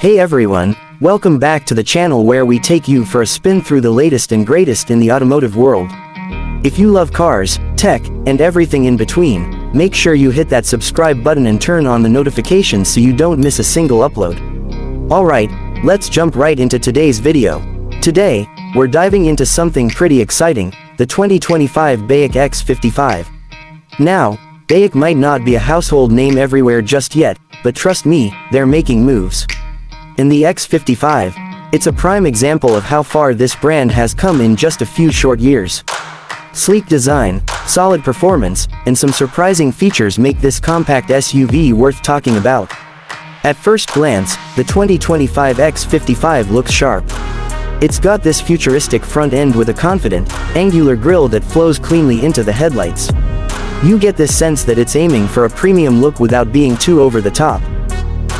Hey everyone, welcome back to the channel where we take you for a spin through the latest and greatest in the automotive world. If you love cars, tech, and everything in between, make sure you hit that subscribe button and turn on the notifications so you don't miss a single upload. Alright, let's jump right into today's video. Today, we're diving into something pretty exciting, the 2025 Baic X55. Now, Baic might not be a household name everywhere just yet, but trust me, they're making moves. In the X55, it's a prime example of how far this brand has come in just a few short years. Sleek design, solid performance, and some surprising features make this compact SUV worth talking about. At first glance, the 2025 X55 looks sharp. It's got this futuristic front end with a confident, angular grille that flows cleanly into the headlights. You get this sense that it's aiming for a premium look without being too over the top.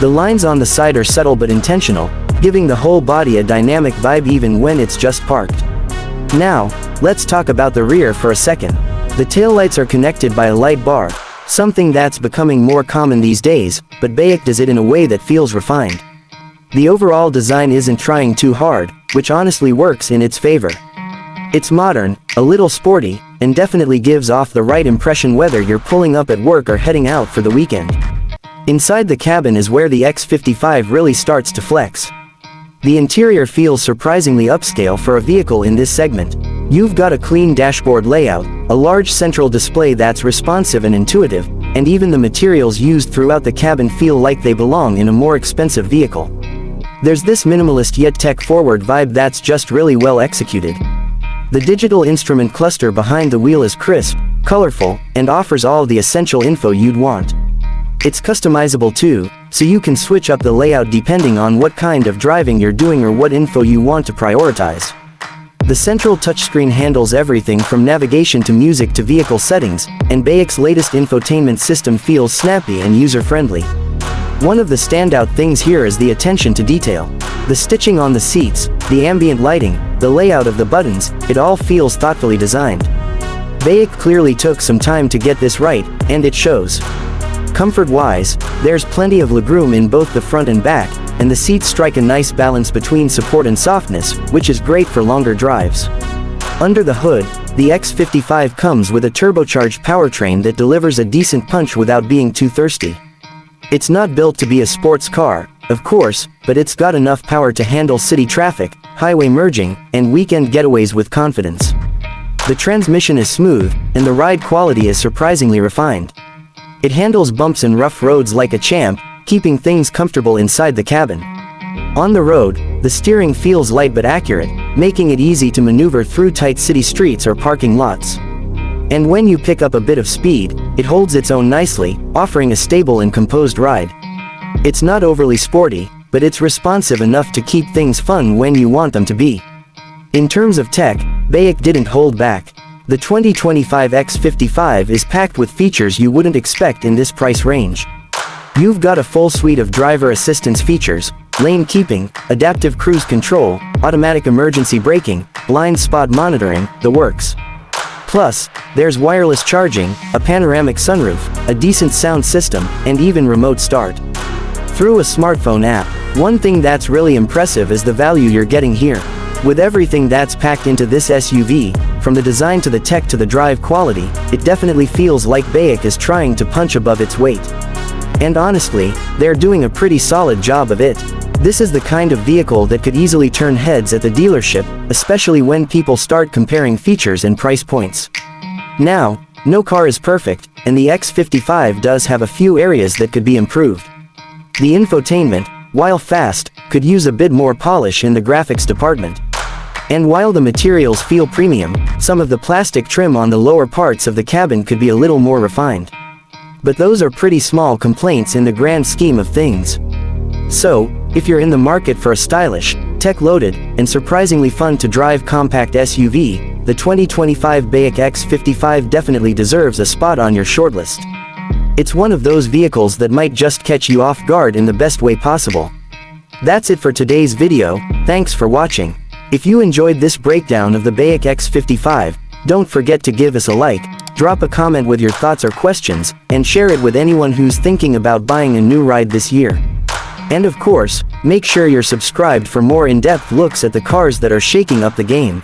The lines on the side are subtle but intentional, giving the whole body a dynamic vibe even when it's just parked. Now, let's talk about the rear for a second. The taillights are connected by a light bar, something that's becoming more common these days, but Baic does it in a way that feels refined. The overall design isn't trying too hard, which honestly works in its favor. It's modern, a little sporty, and definitely gives off the right impression whether you're pulling up at work or heading out for the weekend. Inside the cabin is where the X55 really starts to flex. The interior feels surprisingly upscale for a vehicle in this segment. You've got a clean dashboard layout, a large central display that's responsive and intuitive, and even the materials used throughout the cabin feel like they belong in a more expensive vehicle. There's this minimalist yet tech-forward vibe that's just really well executed. The digital instrument cluster behind the wheel is crisp, colorful, and offers all the essential info you'd want. It's customizable too, so you can switch up the layout depending on what kind of driving you're doing or what info you want to prioritize. The central touchscreen handles everything from navigation to music to vehicle settings, and Baic's latest infotainment system feels snappy and user-friendly. One of the standout things here is the attention to detail. The stitching on the seats, the ambient lighting, the layout of the buttons, it all feels thoughtfully designed. Baic clearly took some time to get this right, and it shows. Comfort-wise, there's plenty of legroom in both the front and back, and the seats strike a nice balance between support and softness, which is great for longer drives. Under the hood, the X55 comes with a turbocharged powertrain that delivers a decent punch without being too thirsty. It's not built to be a sports car, of course, but it's got enough power to handle city traffic, highway merging, and weekend getaways with confidence. The transmission is smooth, and the ride quality is surprisingly refined. It handles bumps and rough roads like a champ, keeping things comfortable inside the cabin. On the road, the steering feels light but accurate, making it easy to maneuver through tight city streets or parking lots. And when you pick up a bit of speed, it holds its own nicely, offering a stable and composed ride. It's not overly sporty, but it's responsive enough to keep things fun when you want them to be. In terms of tech, Baic didn't hold back. The 2025 X55 is packed with features you wouldn't expect in this price range. You've got a full suite of driver assistance features, lane keeping, adaptive cruise control, automatic emergency braking, blind spot monitoring, the works. Plus, there's wireless charging, a panoramic sunroof, a decent sound system, and even remote start. Through a smartphone app, one thing that's really impressive is the value you're getting here. With everything that's packed into this SUV, from the design to the tech to the drive quality, it definitely feels like Baic is trying to punch above its weight. And honestly, they're doing a pretty solid job of it. This is the kind of vehicle that could easily turn heads at the dealership, especially when people start comparing features and price points. Now, no car is perfect, and the X55 does have a few areas that could be improved. The infotainment, while fast, could use a bit more polish in the graphics department. And while the materials feel premium, some of the plastic trim on the lower parts of the cabin could be a little more refined. But those are pretty small complaints in the grand scheme of things. So, if you're in the market for a stylish, tech-loaded, and surprisingly fun to drive compact SUV, the 2025 Baic X55 definitely deserves a spot on your shortlist. It's one of those vehicles that might just catch you off guard in the best way possible. That's it for today's video, thanks for watching. If you enjoyed this breakdown of the Baic X55, don't forget to give us a like, drop a comment with your thoughts or questions, and share it with anyone who's thinking about buying a new ride this year. And of course, make sure you're subscribed for more in-depth looks at the cars that are shaking up the game.